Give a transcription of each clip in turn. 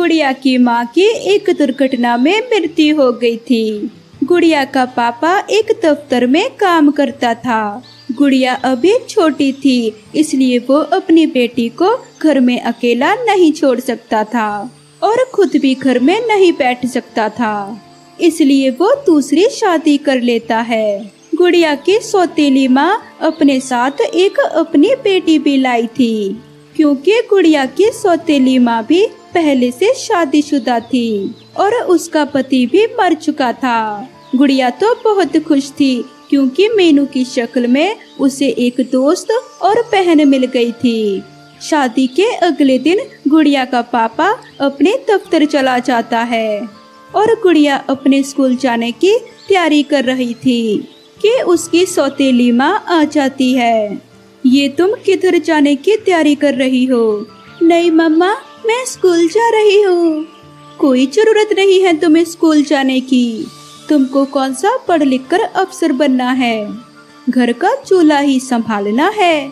गुड़िया की माँ की एक दुर्घटना में मृत्यु हो गई थी। गुड़िया का पापा एक दफ्तर में काम करता था। गुड़िया अभी छोटी थी, इसलिए वो अपनी बेटी को घर में अकेला नहीं छोड़ सकता था और खुद भी घर में नहीं बैठ सकता था, इसलिए वो दूसरी शादी कर लेता है। गुड़िया की सौतेली माँ अपने साथ एक अपनी बेटी भी लाई थी, क्योंकि गुड़िया की सौतेली माँ भी पहले से शादीशुदा थी और उसका पति भी मर चुका था। गुड़िया तो बहुत खुश थी, क्योंकि मीनू की शक्ल में उसे एक दोस्त और बहन मिल गई थी। शादी के अगले दिन गुड़िया का पापा अपने दफ्तर चला जाता है और गुड़िया अपने स्कूल जाने की तैयारी कर रही थी कि उसकी सौतेली माँ आ जाती है। ये तुम किधर जाने की तैयारी कर रही हो? नहीं मम्मा, मैं स्कूल जा रही हूँ। कोई जरूरत नहीं है तुम्हें स्कूल जाने की। तुमको कौन सा पढ़ लिख कर अफसर बनना है? घर का चूल्हा ही संभालना है।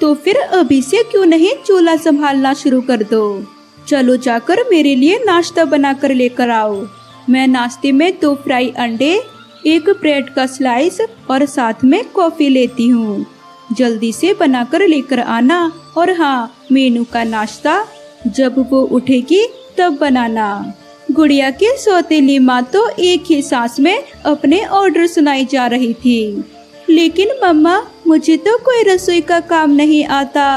तो फिर अभी से क्यों नहीं चूल्हा संभालना शुरू कर दो। चलो जाकर मेरे लिए नाश्ता बना कर लेकर आओ। मैं नाश्ते में 2 फ्राई अंडे, 1 ब्रेड का स्लाइस और साथ में कॉफी लेती हूँ। जल्दी से बनाकर लेकर आना। और हाँ, मीनू का नाश्ता जब वो उठेगी तब बनाना। गुड़िया की सौतेली माँ तो एक ही सांस में अपने ऑर्डर सुनाई जा रही थी। लेकिन मम्मा, मुझे तो कोई रसोई का काम नहीं आता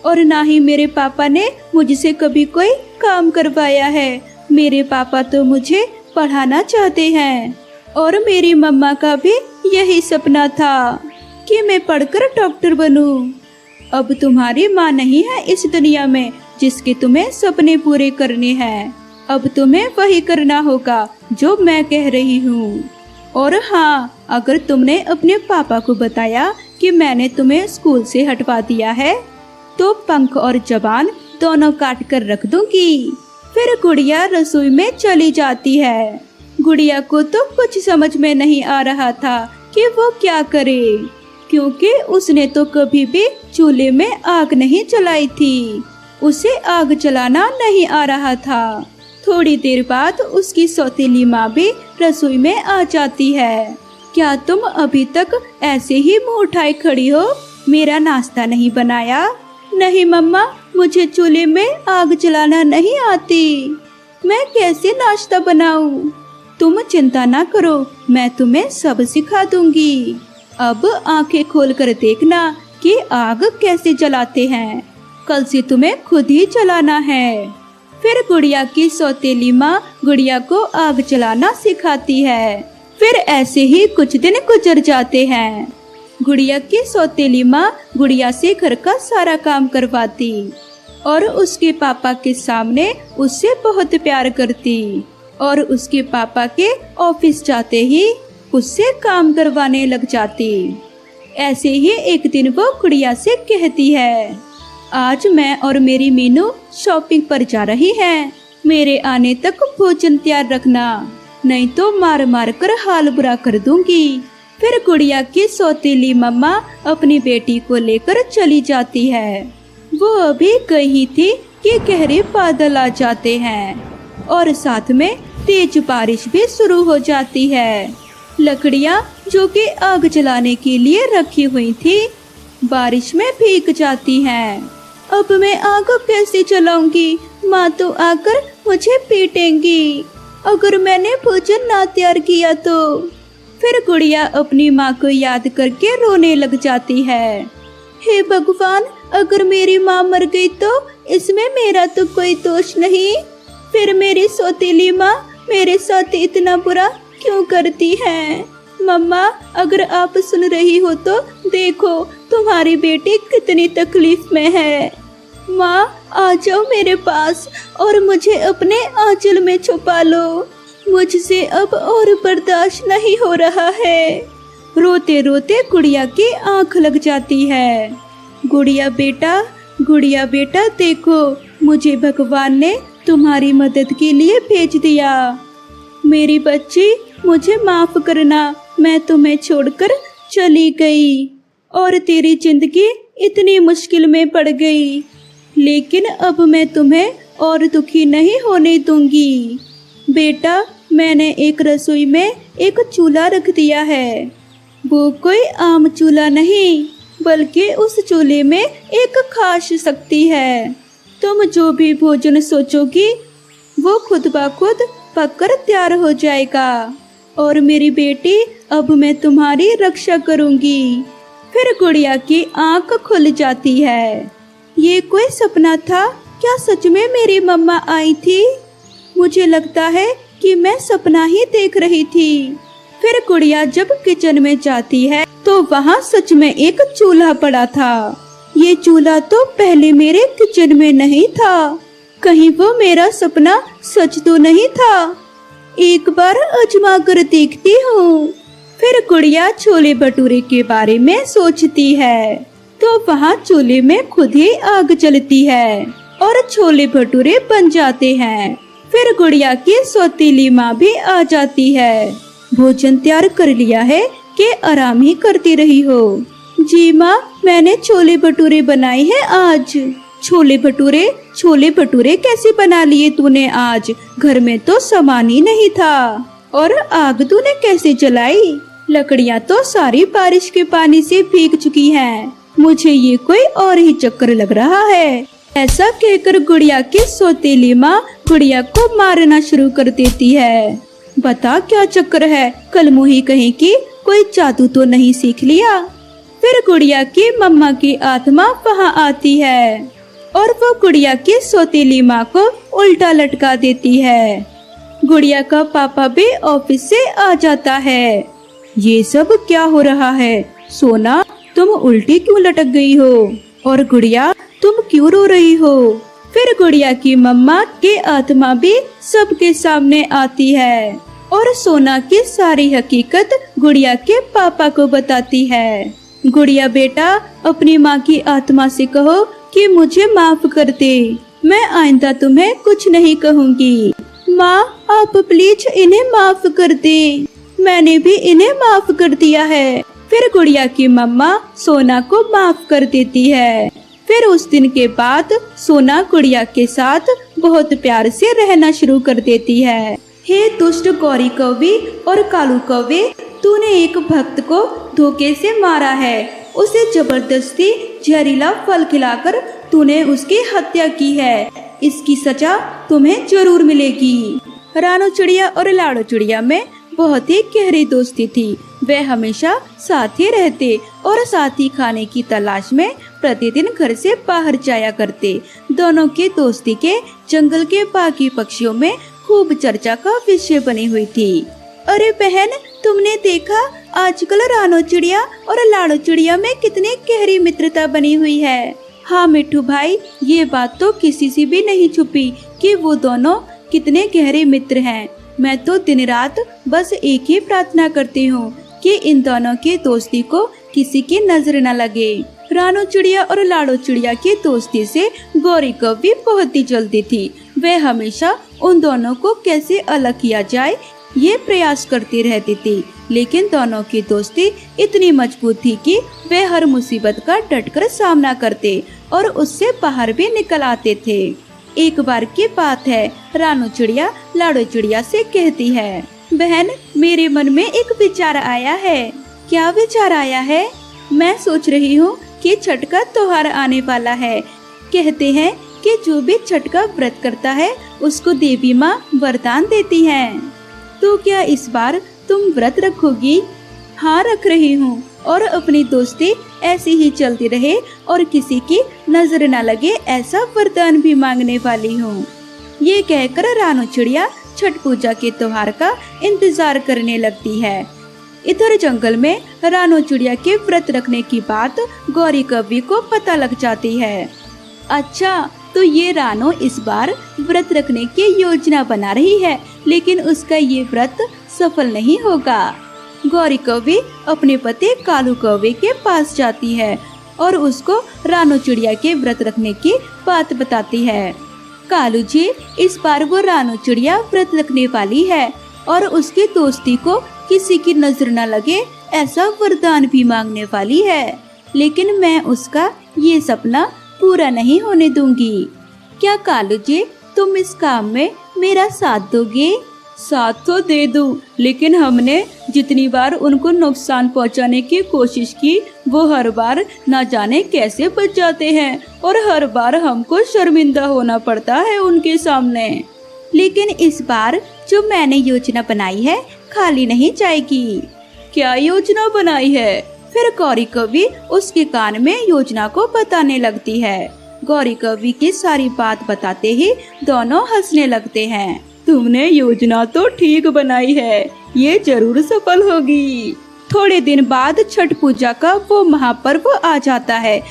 और ना ही मेरे पापा ने मुझसे कभी कोई काम करवाया है। मेरे पापा तो मुझे पढ़ाना चाहते हैं और मेरी मम्मा का भी यही सपना था कि मैं पढ़कर डॉक्टर बनूं। अब तुम्हारी माँ नहीं है इस दुनिया में जिसके तुम्हें सपने पूरे करने हैं। अब तुम्हें वही करना होगा जो मैं कह रही हूँ। और हाँ, अगर तुमने अपने पापा को बताया कि मैंने तुम्हें स्कूल से हटवा दिया है तो पंख और जबान दोनों काट कर रख दूंगी। फिर गुड़िया रसोई में चली जाती है। गुड़िया को तो कुछ समझ में नहीं आ रहा था कि वो क्या करे, क्योंकि उसने तो कभी भी चूल्हे में आग नहीं जलाई थी। उसे आग जलाना नहीं आ रहा था। थोड़ी देर बाद उसकी सौतेली माँ भी रसोई में आ जाती है। क्या तुम अभी तक ऐसे ही मुंह उठाए खड़ी हो? मेरा नाश्ता नहीं बनाया? नहीं मम्मा, मुझे चूल्हे में आग जलाना नहीं आती। मैं कैसे नाश्ता बनाऊं? तुम चिंता ना करो, मैं तुम्हें सब सिखा दूंगी। अब आंखें खोल कर देखना कि आग कैसे जलाते हैं। कल से तुम्हें खुद ही जलाना है। फिर गुड़िया की सौतेली माँ गुड़िया को आग जलाना सिखाती है। फिर ऐसे ही कुछ दिन गुजर जाते हैं। गुड़िया की सौतेली माँ गुड़िया से घर का सारा काम करवाती और उसके पापा के सामने उससे बहुत प्यार करती और उसके पापा के ऑफिस जाते ही उससे काम करवाने लग जाती। ऐसे ही एक दिन वो गुड़िया से कहती है, आज मैं और मेरी मीनू शॉपिंग पर जा रही हैं। मेरे आने तक भोजन तैयार रखना, नहीं तो मार मार कर हाल बुरा कर दूंगी। फिर गुड़िया की सौतेली मम्मा अपनी बेटी को लेकर चली जाती है। वो अभी गई थी कि गहरे बादल आ जाते हैं और साथ में तेज बारिश भी शुरू हो जाती है। लकड़ियाँ जो कि आग जलाने के लिए रखी हुई थी, बारिश में भीग जाती हैं। अब मैं आग कैसे जलाऊंगी? माँ तो आकर मुझे पीटेंगी अगर मैंने भोजन ना तैयार किया तो। फिर गुड़िया अपनी माँ को याद करके रोने लग जाती है। हे भगवान, अगर मेरी माँ मर गई तो इसमें मेरा तो कोई दोष नहीं। फिर मेरी सौतेली माँ मेरे साथ इतना बुरा क्यों करती है? मम्मा, अगर आप सुन रही हो तो देखो तुम्हारी बेटी कितनी तकलीफ में है। माँ, आ जाओ मेरे पास और मुझे अपने आंचल में छुपा लो। मुझसे अब और बर्दाश्त नहीं हो रहा है। रोते रोते गुड़िया की आंख लग जाती है। गुड़िया बेटा देखो, मुझे भगवान ने तुम्हारी मदद के लिए भेज दिया। मेरी बच्ची, मुझे माफ करना, मैं तुम्हें छोड़कर चली गई और तेरी जिंदगी इतनी मुश्किल में पड़ गई। लेकिन अब मैं तुम्हें और दुखी नहीं होने दूंगी। बेटा, मैंने एक रसोई में एक चूल्हा रख दिया है। वो कोई आम चूल्हा नहीं, बल्कि उस चूल्हे में एक खास शक्ति है। तुम जो भी भोजन सोचोगी वो खुद ब खुद पककर तैयार हो जाएगा। और मेरी बेटी, अब मैं तुम्हारी रक्षा करूंगी। फिर गुड़िया की आंख खुल जाती है। ये कोई सपना था? क्या सच में मेरी मम्मा आई थी? मुझे लगता है कि मैं सपना ही देख रही थी। फिर गुड़िया जब किचन में जाती है तो वहाँ सच में एक चूल्हा पड़ा था। ये चूल्हा तो पहले मेरे किचन में नहीं था। कहीं वो मेरा सपना सच तो नहीं था? एक बार आजमा कर देखती हूँ। फिर गुड़िया छोले भटूरे के बारे में सोचती है तो वहाँ चूल्हे में खुद ही आग जलती है और छोले भटूरे बन जाते हैं। फिर गुड़िया की सौतीली माँ भी आ जाती है। भोजन तैयार कर लिया है कि आराम ही करती रही हो? जी माँ, मैंने छोले भटूरे बनाए हैं आज। छोले भटूरे कैसे बना लिए तूने आज? घर में तो सामान ही नहीं था। और आग तूने कैसे जलाई? लकड़ियाँ तो सारी बारिश के पानी से भीग चुकी हैं। मुझे ये कोई और ही चक्कर लग रहा है। ऐसा कहकर गुड़िया की सौतेली माँ गुड़िया को मारना शुरू कर देती है। बता क्या चक्कर है? कल मुही कहीं की कोई जादू तो नहीं सीख लिया? फिर गुड़िया की मम्मा की आत्मा वहाँ आती है और वो गुड़िया की सौतेली माँ को उल्टा लटका देती है। गुड़िया का पापा भी ऑफिस से आ जाता है। ये सब क्या हो रहा है? सोना, तुम उल्टी क्यों लटक गई हो? और गुड़िया, तुम क्यों रो रही हो? फिर गुड़िया की मम्मा की आत्मा भी सबके सामने आती है और सोना की सारी हकीकत गुड़िया के पापा को बताती है। गुड़िया बेटा, अपनी माँ की आत्मा से कहो कि मुझे माफ कर दे। मैं आइंदा तुम्हें कुछ नहीं कहूँगी। माँ, आप प्लीज इन्हें माफ कर दे। मैंने भी इन्हें माफ कर दिया है। फिर गुड़िया की मम्मा सोना को माफ कर देती है। फिर उस दिन के बाद सोना गुड़िया के साथ बहुत प्यार से रहना शुरू कर देती है। हे दुष्ट गौरी कौवे और कालू कौवे, तूने एक भक्त को धोखे से मारा है। उसे जबरदस्ती जहरीला फल खिलाकर तूने उसकी हत्या की है। इसकी सजा तुम्हें जरूर मिलेगी। रानू चिड़िया और लाडो चिड़िया में बहुत ही गहरी दोस्ती थी। वे हमेशा साथ ही रहते और साथ ही खाने की तलाश में प्रतिदिन घर से बाहर जाया करते। दोनों की दोस्ती के जंगल के बाकी पक्षियों में खूब चर्चा का विषय बनी हुई थी। अरे बहन, तुमने देखा आजकल रानो चिड़िया और लाडो चिड़िया में कितनी गहरी मित्रता बनी हुई है। हाँ मिट्ठू भाई, ये बात तो किसी से भी नहीं छुपी कि वो दोनों कितने गहरे मित्र हैं। मैं तो दिन रात बस एक ही प्रार्थना करती हूँ कि इन दोनों की दोस्ती को किसी की नजर न लगे। रानो चिड़िया और लाडो चिड़िया की दोस्ती से गौरी कौवी बहुत ही जल्दी थी। वे हमेशा उन दोनों को कैसे अलग किया जाए ये प्रयास करती रहती थी, लेकिन दोनों की दोस्ती इतनी मजबूत थी कि वे हर मुसीबत का डटकर सामना करते और उससे बाहर भी निकल आते थे। एक बार की बात है, रानो चिड़िया लाडो चिड़िया से कहती है, बहन, मेरे मन में एक विचार आया है। क्या विचार आया है? मैं सोच रही हूँ कि छठ का त्योहार आने वाला है। कहते हैं कि जो भी छठ का व्रत करता है उसको देवी माँ वरदान देती हैं। तो क्या इस बार तुम व्रत रखोगी? हाँ, रख रही हूँ और अपनी दोस्ती ऐसी ही चलती रहे और किसी की नजर न लगे ऐसा वरदान भी मांगने वाली हूँ। ये कहकर रानो चिड़िया छठ पूजा के त्योहार का इंतजार करने लगती है। इधर जंगल में रानो चिड़िया के व्रत रखने की बात गौरी कौवी को पता लग जाती है। अच्छा, तो ये रानो इस बार व्रत रखने की योजना बना रही है, लेकिन उसका ये व्रत सफल नहीं होगा। गौरी कौवी अपने पति कालू कौवे के पास जाती है और उसको रानो चिड़िया के व्रत रखने की बात बताती है। कालू जी, इस बार वो रानो चिड़िया व्रत रखने वाली है और उसकी दोस्ती को किसी की नजर न लगे ऐसा वरदान भी मांगने वाली है, लेकिन मैं उसका ये सपना पूरा नहीं होने दूंगी। क्या कालू जी, तुम इस काम में मेरा साथ दोगे? साथ तो दे दूं, लेकिन हमने जितनी बार उनको नुकसान पहुंचाने की कोशिश की वो हर बार ना जाने कैसे बच जाते हैं और हर बार हमको शर्मिंदा होना पड़ता है उनके सामने। लेकिन इस बार जो मैंने योजना बनाई है खाली नहीं जाएगी। क्या योजना बनाई है? फिर गौरी कवि उसके कान में योजना को बताने लगती है। गौरी कवि की सारी बात बताते ही दोनों हंसने लगते हैं। तुमने योजना तो ठीक बनाई है, ये जरूर सफल होगी। थोड़े दिन बाद छठ पूजा का वो महापर्व आ जाता है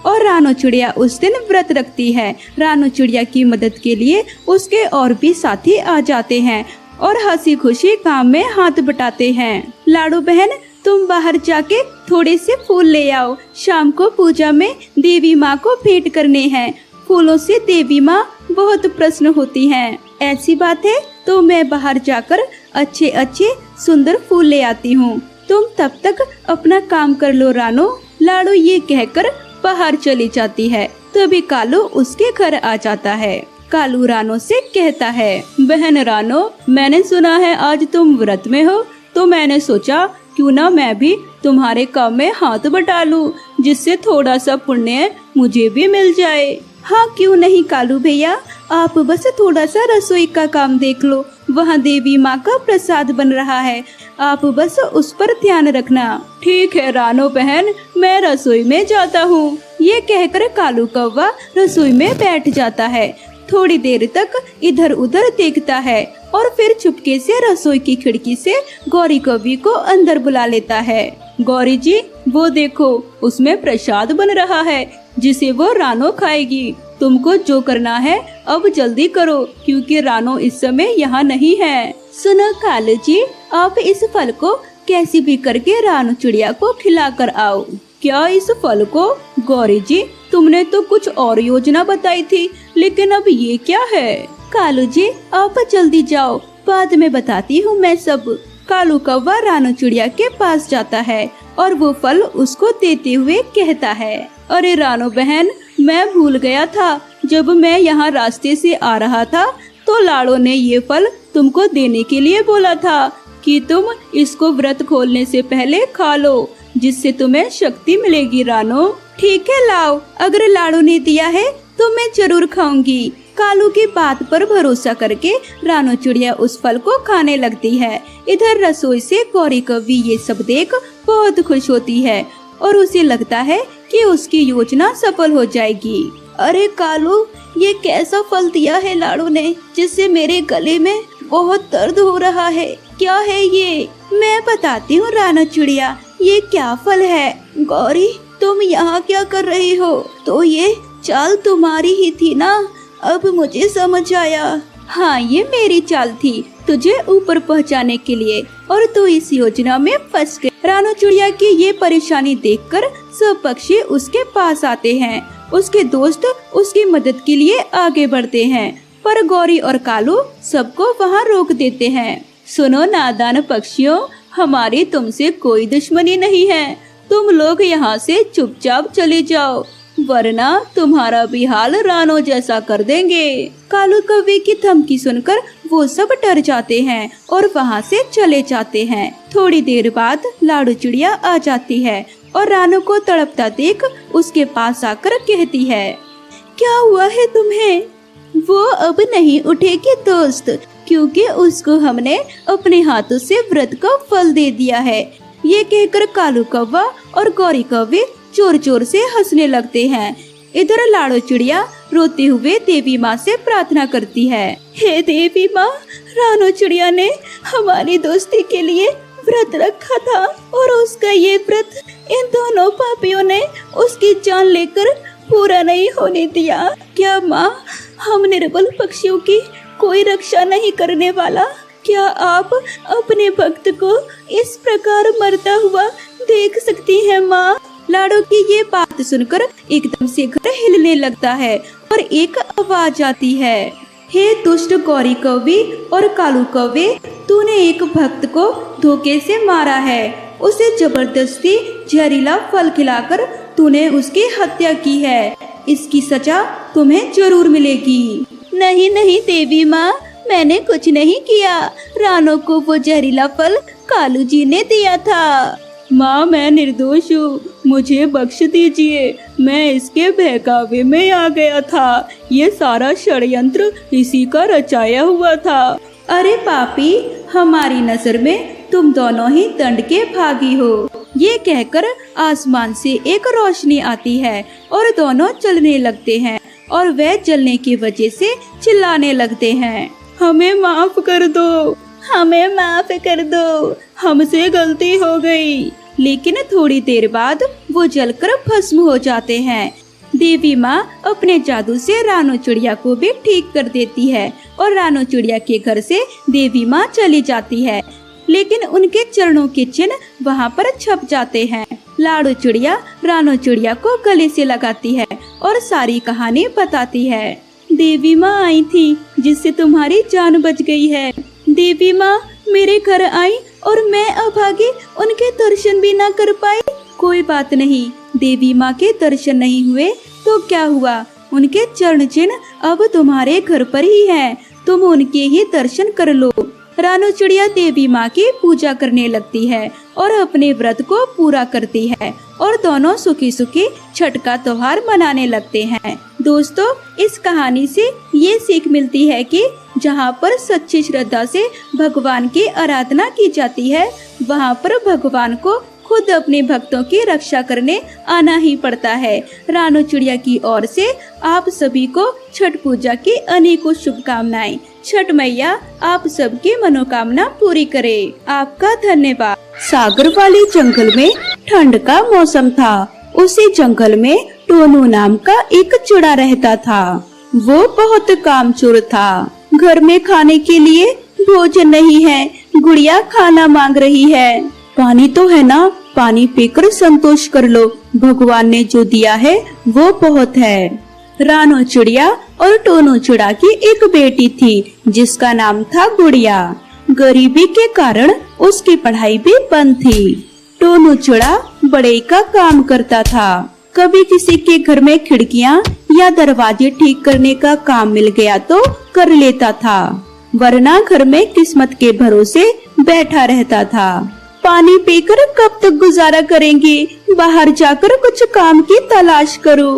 और रानो चिड़िया उस दिन व्रत रखती है। रानो चिड़िया की मदद के लिए उसके और भी साथी आ जाते हैं और हंसी खुशी काम में हाथ बटाते हैं। लाडू बहन, तुम बाहर जाके थोड़े से फूल ले आओ, शाम को पूजा में देवी माँ को भेंट करने हैं। फूलों से देवी माँ बहुत प्रसन्न होती हैं। ऐसी बात है तो मैं बाहर जाकर अच्छे अच्छे सुंदर फूल ले आती हूँ, तुम तब तक अपना काम कर लो रानो। लाडू ये कहकर बाहर चली जाती है। तभी कालू उसके घर आ जाता है। कालू रानो से कहता है, बहन रानो, मैंने सुना है आज तुम व्रत में हो, तो मैंने सोचा क्यों ना मैं भी तुम्हारे काम में हाथ बटा लूं, जिससे थोड़ा सा पुण्य मुझे भी मिल जाए। हाँ, क्यों नहीं कालू भैया, आप बस थोड़ा सा रसोई का काम देख लो, वहाँ देवी माँ का प्रसाद बन रहा है, आप बस उस पर ध्यान रखना। ठीक है रानो बहन, मैं रसोई में जाता हूँ। ये कहकर कालू कौवा रसोई में बैठ जाता है। थोड़ी देर तक इधर उधर देखता है और फिर चुपके से रसोई की खिड़की से गौरी कवि को अंदर बुला लेता है। गौरी जी, वो देखो, उसमें प्रसाद बन रहा है जिसे वो रानो खाएगी। तुमको जो करना है अब जल्दी करो, क्योंकि रानो इस समय यहाँ नहीं है। सुनो कालू जी, आप इस फल को कैसी भी करके रानो चिड़िया को खिला कर आओ। क्या इस फल को? गौरी जी, तुमने तो कुछ और योजना बताई थी, लेकिन अब ये क्या है? कालू जी, आप जल्दी जाओ, बाद में बताती हूँ मैं सब। कालू कौवा रानो चिड़िया के पास जाता है और वो फल उसको देते हुए कहता है, अरे रानो बहन, मैं भूल गया था, जब मैं यहाँ रास्ते से आ रहा था तो लाड़ो ने ये फल तुमको देने के लिए बोला था कि तुम इसको व्रत खोलने से पहले खा लो, जिससे तुम्हें शक्ति मिलेगी रानो। ठीक है, लाओ, अगर लाड़ो ने दिया है तो मैं जरूर खाऊंगी। कालू की बात पर भरोसा करके रानो चिड़िया उस फल को खाने लगती है। इधर रसोई से गौरी कवि ये सब देख बहुत खुश होती है और उसे लगता है कि उसकी योजना सफल हो जाएगी। अरे कालू, ये कैसा फल दिया है लाड़ू ने, जिससे मेरे गले में बहुत दर्द हो रहा है। क्या है ये? मैं बताती हूँ रानो चिड़िया, ये क्या फल है। गौरी, तुम यहाँ क्या कर रही हो? तो ये चाल तुम्हारी ही थी ना, अब मुझे समझ आया। हाँ, ये मेरी चाल थी तुझे ऊपर पहुँचाने के लिए और तू इस योजना में फंस गई। रानो चिड़िया की ये परेशानी देखकर सब पक्षी उसके पास आते हैं। उसके दोस्त उसकी मदद के लिए आगे बढ़ते हैं, पर गौरी और कालू सबको वहाँ रोक देते हैं। सुनो नादान पक्षियों, हमारी तुमसे कोई दुश्मनी नहीं है, तुम लोग यहाँ से चुपचाप चले जाओ, वरना तुम्हारा भी हाल रानो जैसा कर देंगे। कालू कौवे की धमकी सुनकर वो सब डर जाते हैं और वहाँ से चले जाते हैं। थोड़ी देर बाद लाडू चिड़िया आ जाती है और रानो को तड़पता देख उसके पास आकर कहती है, क्या हुआ है तुम्हें? वो अब नहीं उठेगी दोस्त, क्योंकि उसको हमने अपने हाथों से व्रत का फल दे दिया है। ये कहकर कालू कौवा और गौरी कौवे जोर जोर से हंसने लगते हैं। इधर लाडो चिड़िया रोते हुए देवी माँ से प्रार्थना करती है, हे देवी माँ, रानो चिड़िया ने हमारी दोस्ती के लिए व्रत रखा था और उसका ये व्रत इन दोनों पापियों ने उसकी जान लेकर पूरा नहीं होने दिया। क्या माँ, हम निर्बल पक्षियों की कोई रक्षा नहीं करने वाला? क्या आप अपने भक्त को इस प्रकार मरता हुआ देख सकती हैं माँ? लाडो की ये बात सुनकर एकदम से घर हिलने लगता है और एक आवाज आती है, हे दुष्ट गौरी कौवे और कालू कौवे, तूने एक भक्त को धोखे से मारा है। उसे जबरदस्ती जहरीला फल खिलाकर तूने उसकी हत्या की है। इसकी सजा तुम्हें जरूर मिलेगी। नहीं नहीं देवी माँ, मैंने कुछ नहीं किया। रानो को वो जहरीला फल कालू जी ने दिया था। माँ, मैं निर्दोष हूँ, मुझे बख्श दीजिए। मैं इसके बहकावे में आ गया था। ये सारा षड्यंत्र इसी का रचाया हुआ था। अरे पापी, हमारी नजर में तुम दोनों ही दंड के भागी हो। ये कहकर आसमान से एक रोशनी आती है और दोनों चलने लगते हैं और वह जलने की वजह से चिल्लाने लगते हैं। हमें माफ कर दो, हमें माफ कर दो, हमसे गलती हो गई। लेकिन थोड़ी देर बाद वो जलकर भस्म हो जाते हैं। देवी माँ अपने जादू से रानो चिड़िया को भी ठीक कर देती है और रानो चिड़िया के घर से देवी माँ चली जाती है। लेकिन उनके चरणों के चिन्ह वहाँ पर छप जाते हैं। लाडो चिड़िया रानो चिड़िया को गले से लगाती है और सारी कहानी बताती है। देवी माँ आई थी जिससे तुम्हारी जान बच गई है। देवी माँ मेरे घर आई और मैं अभागी उनके दर्शन भी ना कर पाई। कोई बात नहीं, देवी माँ के दर्शन नहीं हुए तो क्या हुआ, उनके चरण चिन्ह अब तुम्हारे घर पर ही हैं। तुम उनके ही दर्शन कर लो। रानो चिड़िया देवी माँ की पूजा करने लगती है और अपने व्रत को पूरा करती है और दोनों सुखी सुखी छठ का त्योहार मनाने लगते हैं। दोस्तों, इस कहानी से ये सीख मिलती है कि जहाँ पर सच्ची श्रद्धा से भगवान की आराधना की जाती है, वहाँ पर भगवान को खुद अपने भक्तों की रक्षा करने आना ही पड़ता है। रानो चिड़िया की ओर से आप सभी को छठ पूजा की अनेकों शुभकामनाएं। छठ मैया आप सबकी मनोकामना पूरी करे। आपका धन्यवाद। सागर वाले जंगल में ठंड का मौसम था। उसी जंगल में टोनू नाम का एक चिड़ा रहता था। वो बहुत कामचोर था। घर में खाने के लिए भोजन नहीं है, गुड़िया खाना मांग रही है। पानी तो है ना, पानी पीकर संतोष कर लो, भगवान ने जो दिया है वो बहुत है। रानो चिड़िया और टोनू चिड़ा की एक बेटी थी जिसका नाम था गुड़िया। गरीबी के कारण उसकी पढ़ाई भी बंद थी। टोनू चिड़ा बड़े का काम करता था। कभी किसी के घर में खिड़कियां या दरवाजे ठीक करने का काम मिल गया तो कर लेता था, वरना घर में किस्मत के भरोसे बैठा रहता था। पानी पीकर कब तक गुजारा करेंगे, बाहर जाकर कुछ काम की तलाश करो।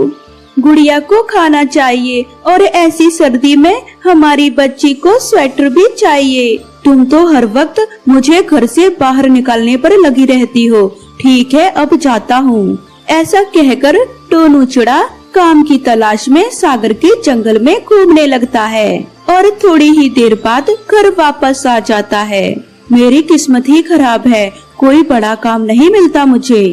गुड़िया को खाना चाहिए और ऐसी सर्दी में हमारी बच्ची को स्वेटर भी चाहिए। तुम तो हर वक्त मुझे घर से बाहर निकालने पर लगी रहती हो। ठीक है, अब जाता हूँ। ऐसा कहकर टोनू चिड़ा काम की तलाश में सागर के जंगल में घूमने लगता है और थोड़ी ही देर बाद घर वापस आ जाता है। मेरी किस्मत ही खराब है, कोई बड़ा काम नहीं मिलता मुझे।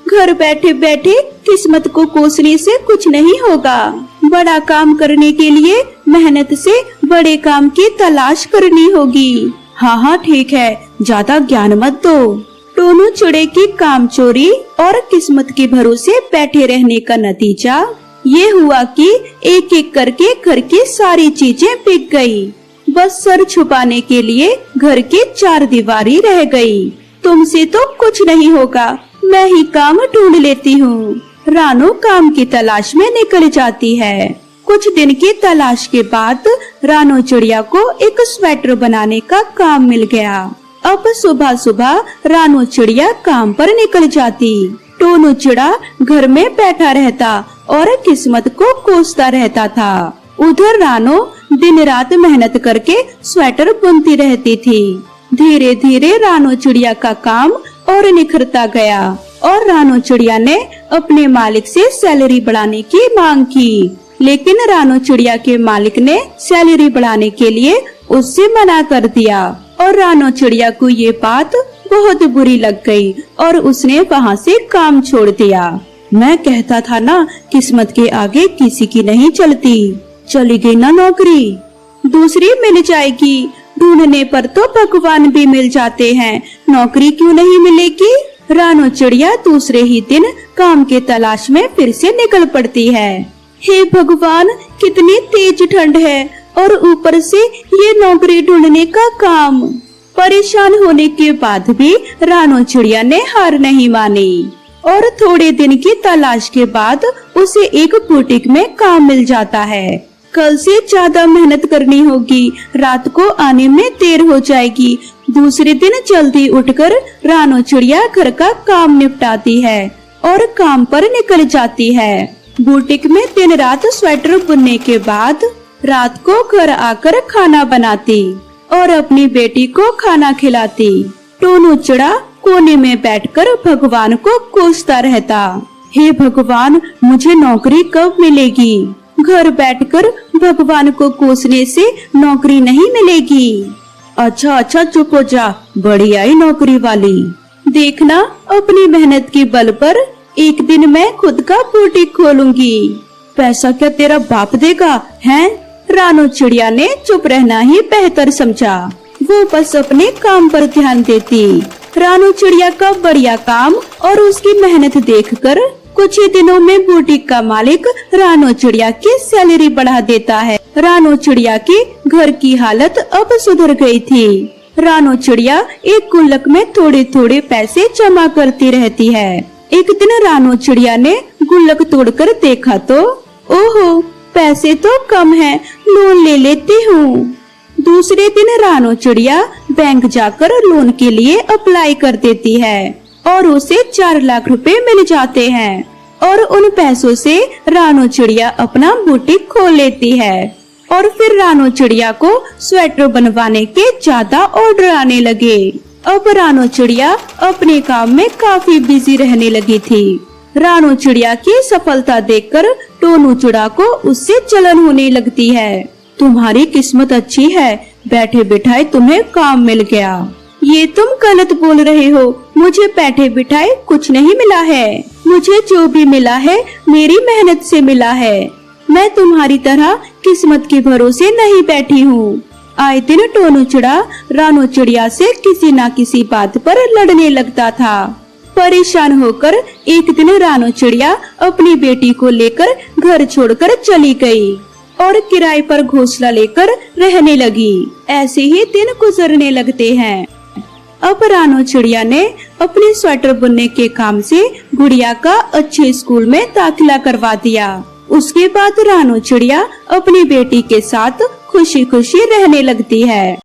घर बैठे बैठे किस्मत को कोसने से कुछ नहीं होगा। बड़ा काम करने के लिए मेहनत से बड़े काम की तलाश करनी होगी। हाँ ठीक है, ज्यादा ज्ञान मत दो। टोनू चिड़े की कामचोरी और किस्मत के भरोसे बैठे रहने का नतीजा ये हुआ कि एक एक करके घर की सारी चीजें बिक गई। बस सर छुपाने के लिए घर की चार दीवारी रह गई। तुमसे तो कुछ नहीं होगा, मैं ही काम ढूंढ लेती हूँ। रानो काम की तलाश में निकल जाती है। कुछ दिन की तलाश के बाद रानो चिड़िया को एक स्वेटर बनाने का काम मिल गया। अब सुबह सुबह रानो चिड़िया काम पर निकल जाती। टोनू चिड़ा घर में बैठा रहता और किस्मत को कोसता रहता था। उधर रानो दिन रात मेहनत करके स्वेटर बुनती रहती थी। धीरे धीरे रानो चिड़िया का काम और निखरता गया और रानो चिड़िया ने अपने मालिक से सैलरी बढ़ाने की मांग की। लेकिन रानो चिड़िया के मालिक ने सैलरी बढ़ाने के लिए उससे मना कर दिया और रानो चिड़िया को ये बात बहुत बुरी लग गई और उसने वहाँ से काम छोड़ दिया। मैं कहता था ना, किस्मत के आगे किसी की नहीं चलती। चली गई ना नौकरी, दूसरी मिल जाएगी। ढूंढने पर तो भगवान भी मिल जाते हैं, नौकरी क्यों नहीं मिलेगी। रानो चिड़िया दूसरे ही दिन काम के तलाश में फिर से निकल पड़ती है। हे भगवान, कितनी तेज ठंड है और ऊपर से ये नौकरी ढूंढने का काम। परेशान होने के बाद भी रानो चिड़िया ने हार नहीं मानी और थोड़े दिन की तलाश के बाद उसे एक बुटीक में काम मिल जाता है। कल से ज्यादा मेहनत करनी होगी, रात को आने में देर हो जाएगी। दूसरे दिन जल्दी उठकर रानो चिड़िया घर का काम निपटाती है और काम पर निकल जाती है। बुटीक में दिन रात स्वेटर बुनने के बाद रात को घर आकर खाना बनाती और अपनी बेटी को खाना खिलाती। टोनू चिड़ा कोने में बैठकर भगवान को कोसता रहता, हे भगवान, मुझे नौकरी कब मिलेगी? घर बैठकर भगवान को कोसने से नौकरी नहीं मिलेगी। अच्छा चुप हो जा, बड़ी आई नौकरी वाली। देखना, अपनी मेहनत के बल पर एक दिन मैं खुद का बुटीक खोलूंगी। पैसा क्या तेरा बाप देगा हैं? रानो चिड़िया ने चुप रहना ही बेहतर समझा। वो बस अपने काम पर ध्यान देती। रानो चिड़िया का बढ़िया काम और उसकी मेहनत देखकर कुछ ही दिनों में बुटीक का मालिक रानो चिड़िया की सैलरी बढ़ा देता है। रानो चिड़िया की घर की हालत अब सुधर गई थी। रानो चिड़िया एक गुल्लक में थोड़े थोड़े पैसे जमा करती रहती है। एक दिन रानो चिड़िया ने गुल्लक तोड़कर देखा तो ओहो, पैसे तो कम हैं, लोन ले लेती हूँ। दूसरे दिन रानो चिड़िया बैंक जाकर लोन के लिए अप्लाई कर देती है और उसे 4 लाख रुपए मिल जाते हैं और उन पैसों से रानो चिड़िया अपना बुटीक खोल लेती है। और फिर रानो चिड़िया को स्वेटर बनवाने के ज्यादा ऑर्डर आने लगे। अब रानो चिड़िया अपने काम में काफी बिजी रहने लगी थी। रानो चिड़िया की सफलता देखकर टोनू चिड़ा को उससे जलन होने लगती है। तुम्हारी किस्मत अच्छी है, बैठे बिठाए तुम्हें काम मिल गया। ये तुम गलत बोल रहे हो, मुझे बैठे बिठाए कुछ नहीं मिला है। मुझे जो भी मिला है मेरी मेहनत से मिला है। मैं तुम्हारी तरह किस्मत के भरोसे नहीं बैठी हूँ। आए दिन टोनू चिड़ा रानो चिड़िया से किसी न किसी बात पर लड़ने लगता था। परेशान होकर एक दिन रानो चिड़िया अपनी बेटी को लेकर घर छोड़कर चली गई और किराए पर घोंसला लेकर रहने लगी। ऐसे ही दिन गुजरने लगते हैं। अब रानो चिड़िया ने अपने स्वेटर बुनने के काम से गुड़िया का अच्छे स्कूल में दाखिला करवा दिया। उसके बाद रानो चिड़िया अपनी बेटी के साथ खुशी खुशी रहने लगती है।